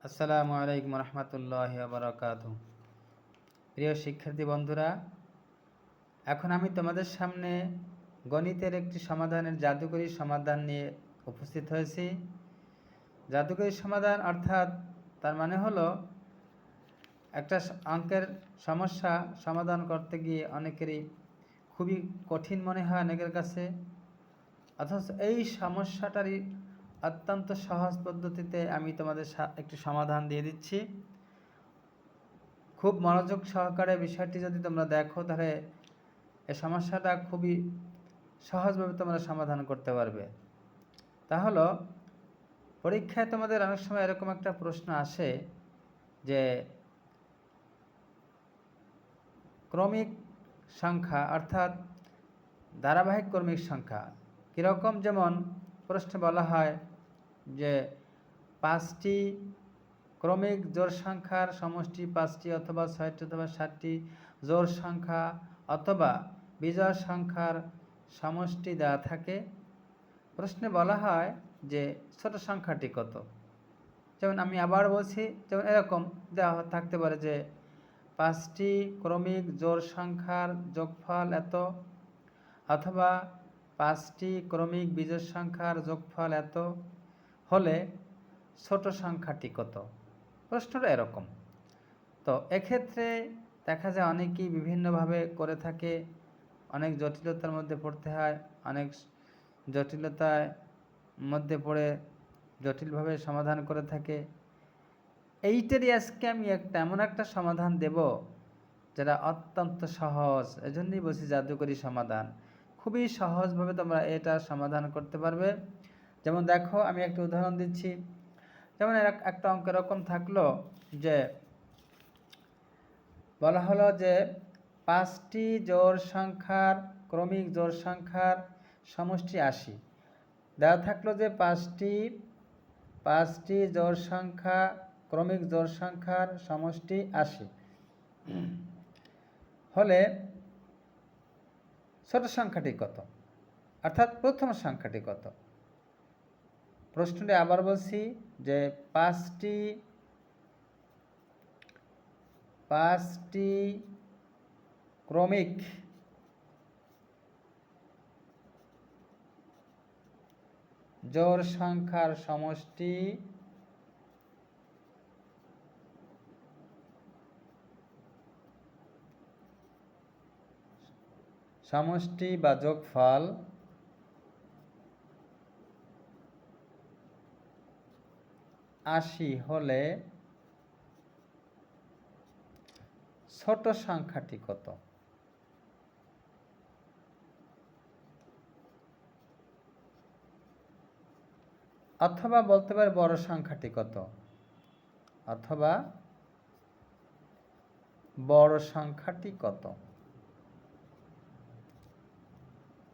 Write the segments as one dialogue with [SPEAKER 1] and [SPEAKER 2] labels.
[SPEAKER 1] আসসালামু আলাইকুম রহমতুল্লাহি ওয়া বারাকাতুহু। প্রিয় শিক্ষার্থী বন্ধুরা, এখন আমি তোমাদের সামনে গণিতের একটি সমাধানের জাদুকরী সমাধান নিয়ে উপস্থিত হয়েছি। জাদুকরী সমাধান অর্থাৎ তার মানে হলো একটা অঙ্কের সমস্যা সমাধান করতে গিয়ে অনেকেরই খুবই কঠিন মনে হয় অনেকের কাছে, অথচ এই সমস্যাটারই অত্যন্ত সহজ পদ্ধতিতে আমি তোমাদের একটি সমাধান দিয়ে দিচ্ছি। খুব মনোযোগ সহকারে বিষয়টি যদি তোমরা দেখো, তাহলে এই সমস্যাটা খুবই সহজভাবে তোমরা সমাধান করতে পারবে। তাহলে পরীক্ষায় তোমাদের অনেক সময় এরকম একটা প্রশ্ন আসে যে ক্রমিক সংখ্যা অর্থাৎ ধারাবাহিক ক্রমিক সংখ্যা কীরকম, যেমন প্রশ্নে বলা হয় যে 5টি ক্রমিক জোড় সংখ্যার সমষ্টি 5টি অথবা 6টি অথবা 7টি জোড় সংখ্যা অথবা বিজোড় সংখ্যার সমষ্টি দেওয়া থাকে। প্রশ্নে বলা হয় যে ছোট সংখ্যাটি কত। যেমন আমি আবার বলছি, যেমন এরকম দেওয়া থাকতে পারে যে 5টি ক্রমিক জোড় সংখ্যার যোগফল এত, অথবা 5টি ক্রমিক বিজোড় সংখ্যার যোগফল এত হলে ছোট সংখ্যাটি কত। প্রশ্নটা এরকম। তো এক্ষেত্রে দেখা যায় অনেকেই বিভিন্নভাবে করে থাকে, অনেক জটিলতার মধ্যে পড়তে হয়, অনেক জটিলতার মধ্যে পড়ে জটিলভাবে সমাধান করে থাকে। এইটারই আজকে আমি এমন একটা সমাধান দেব যেটা অত্যন্ত সহজ। এজন্যই বলছি জাদুকরী সমাধান। খুবই সহজভাবে তোমরা এটা সমাধান করতে পারবে। যেমন দেখো, আমি একটা উদাহরণ দিচ্ছি। যেমন একটা অঙ্ক এরকম থাকলো যে বলা হলো যে 5টি জোড় সংখ্যার ক্রমিক জোড় সংখ্যার সমষ্টি 80। দেওয়া থাকলো যে 5টি জোড় সংখ্যা ক্রমিক জোড় সংখ্যার সমষ্টি 80 হলে ছোট সংখ্যাটি কত, অর্থাৎ প্রথম সংখ্যাটি কত। প্রশ্নটি আবার বলছি যে 5টি ক্রমিক জোড় সংখ্যার সমষ্টি বা যোগফল 80 হলে ছোট সংখ্যাটি কত। অথবা বলতে পারে বড় সংখ্যাটি কত, অথবা বড় সংখ্যাটি কত।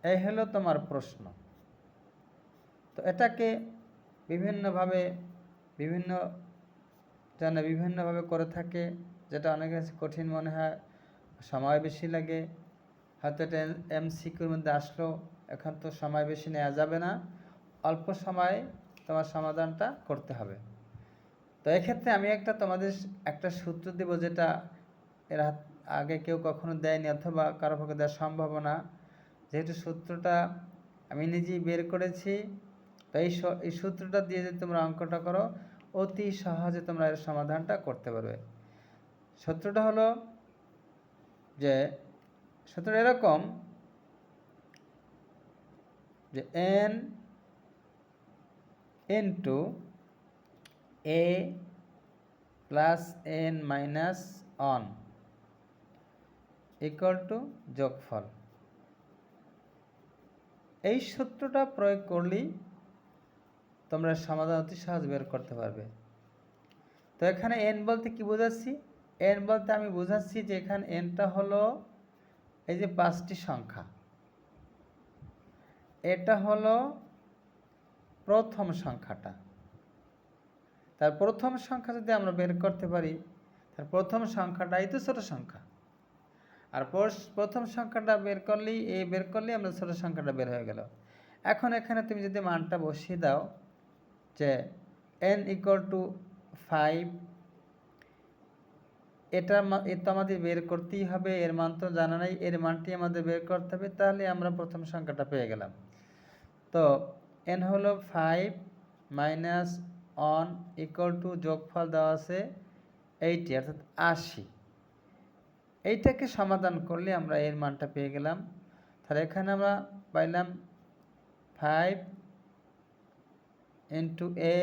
[SPEAKER 1] এই হলো তোমার প্রশ্ন। তো এটাকে বিভিন্নভাবে করে থাকে, যেটা অনেকের কাছে কঠিন মনে হয়, সময় বেশি লাগে। হয়তো এটা এমসিকিউর মধ্যে আসলো, এখন তো সময় বেশি নেওয়া যাবে না, অল্প সময়ে তোমার সমাধানটা করতে হবে। তো এক্ষেত্রে আমি তোমাদের একটা সূত্র দেব, যেটা এর আগে কেউ কখনো দেয়নি অথবা কারো পক্ষে দেওয়া সম্ভব না। যেহেতু সূত্রটা আমি নিজেই বের করেছি, তো এই সূত্রটা দিয়ে যদি তোমরা অঙ্কটা করো, অতি সহজে তোমরা এর সমাধানটা করতে পারবে। সূত্রটা হলো যে সূত্রটা এরকম যে n into a plus n minus 1 equal to যোগফল। এই সূত্রটা প্রয়োগ করলেই তোমরা সমাধান অতি সহজ বের করতে পারবে। তো এখানে n বলতে কি বোঝাচ্ছি? n বলতে আমি বোঝাচ্ছি যে এখানে nটা হলো এই যে 5টি সংখ্যা, এটা হলো প্রথম সংখ্যাটা। তার প্রথম সংখ্যা যদি আমরা বের করতে পারি, তার প্রথম সংখ্যাটাই তো ছোট সংখ্যা। আর প্রথম সংখ্যাটা বের করলেই আমরা ছোট সংখ্যাটা বের হয়ে গেল। এখন এখানে তুমি যদি মানটা বসিয়ে দাও যে n ইকুয়াল টু 5, এটা তো আমাদের বের করতেই হবে, এর মান তো জানা নাই, এর মানটি আমাদের বের করতে হবে, তাহলে আমরা প্রথম সংখ্যাটা পেয়ে গেলাম। তো n হলো 5 মাইনাস 1 ইকুয়াল টু যোগফল দেওয়া আছে 80 অর্থাৎ 80। এইটাকে সমাধান করলে আমরা এর মানটা পেয়ে গেলাম। তাহলে এখানে আমরা পাইলাম 5 ইন্টু a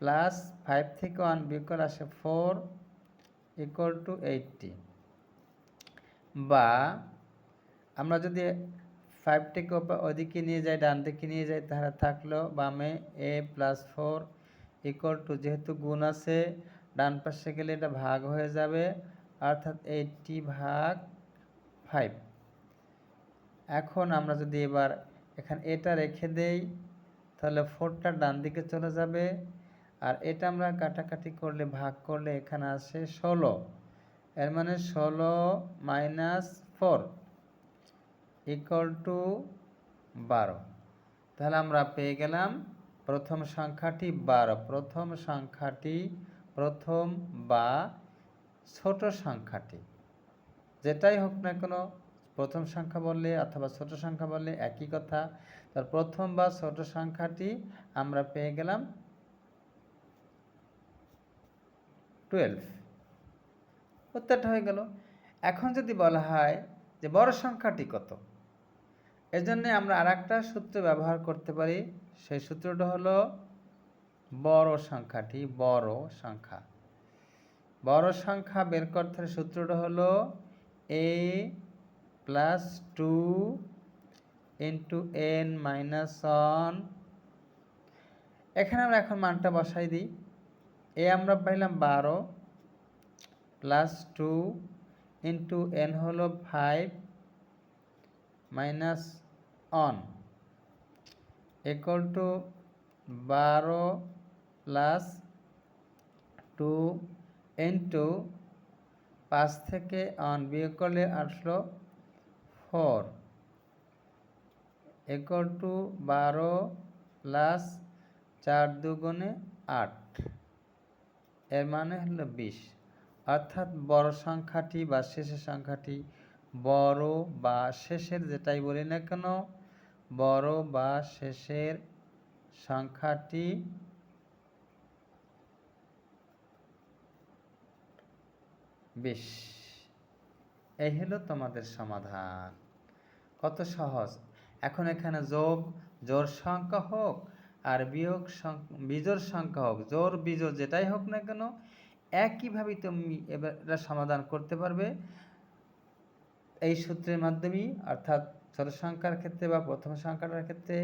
[SPEAKER 1] প্লাস 5 থেকে 1 বিয়োগ করে আসে 4 ইকুয়াল টু 80। বা আমরা যদি 5টাকে ওদিকে নিয়ে যাই, ডান দিকে নিয়ে যাই, তাহলে থাকলো বামে a প্লাস 4 ইকুয়াল টু, যেহেতু গুণ আছে ডান পাশে গেলে এটা ভাগ হয়ে যাবে, অর্থাৎ 80 ভাগ 5। এখন আমরা যদি এবার এখানে এটা রেখে দেই, তাহলে 4টা ডান দিকে চলে যাবে, আর এটা আমরা কাটাকাটি করলে ভাগ করলে এখানে আসে 16, এর মানে 16 মাইনাস 4 ইকুয়াল টু 12। তাহলে আমরা পেয়ে গেলাম প্রথম সংখ্যাটি 12। প্রথম সংখ্যাটি, প্রথম বা ছোট সংখ্যাটি, যেটাই হোক না কেন, প্রথম সংখ্যা বললে অথবা ছোট সংখ্যা বললে একই কথা। তার প্রথম বা ছোট সংখ্যাটি আমরা পেয়ে গেলাম 12। উত্তরটা হয়ে গেল। এখন যদি বলা হয় যে বড় সংখ্যাটি কত, এজন্য আমরা আরেকটা সূত্র ব্যবহার করতে পারি। সেই সূত্রটা হলো বড় সংখ্যাটি, বড় সংখ্যা। বড় সংখ্যা বের করতে সূত্রটা হলো a plus 2 into n minus 1। এখানে আমরা এখন মানটা বসাই দিই। a আমরা পাইলাম 12 প্লাস 2 ইন্টু n হলো 5 minus 1 equal to 12 plus 2 into 5 থেকে 1 বিয়োগ করলে আসলো 4 ইকুয়াল টু 12 প্লাস 4 দুগুণে 8, এর মানে হলো 20। অর্থাৎ বড় সংখ্যাটি বা শেষের সংখ্যাটি, বড় বা শেষের যেটাই বলি না কেন, বড় বা শেষের সংখ্যাটি 20। এই হলো তোমাদের সমাধান। কত সহজ। এখন এখানে যোগ জোড় সংখ্যা হোক আর বিয়োগ বিজোড় সংখ্যা হোক, জোড় বিজোড় যেটাই হোক না কেন, একইভাবে তুমি এটা সমাধান করতে পারবে এই সূত্রের মাধ্যমেই। অর্থাৎ ছোট সংখ্যার ক্ষেত্রে বা প্রথম সংখ্যাটার ক্ষেত্রে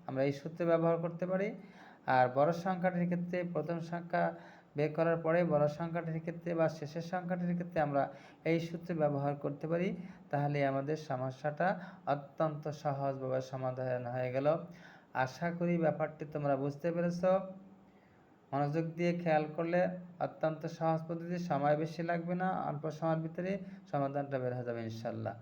[SPEAKER 1] আমরা এই সূত্র ব্যবহার করতে পারি, আর বড় সংখ্যাটির ক্ষেত্রে প্রথম সংখ্যা বের করার পরে বড় সংখ্যাটির ক্ষেত্রে বা শেষের সংখ্যাটির ক্ষেত্রে আমরা এই সূত্র ব্যবহার করতে পারি। তাহলে আমাদের সমস্যাটা অত্যন্ত সহজভাবে সমাধান হয়ে গেল। আশা করি ব্যাপারটি তোমরা বুঝতে পেরেছ। মনোযোগ দিয়ে খেয়াল করলে অত্যন্ত সহজ পদ্ধতি, সময় বেশি লাগবে না, অল্প সময়ের ভিতরে সমাধানটা বের হয়ে যাবে ইনশাল্লাহ।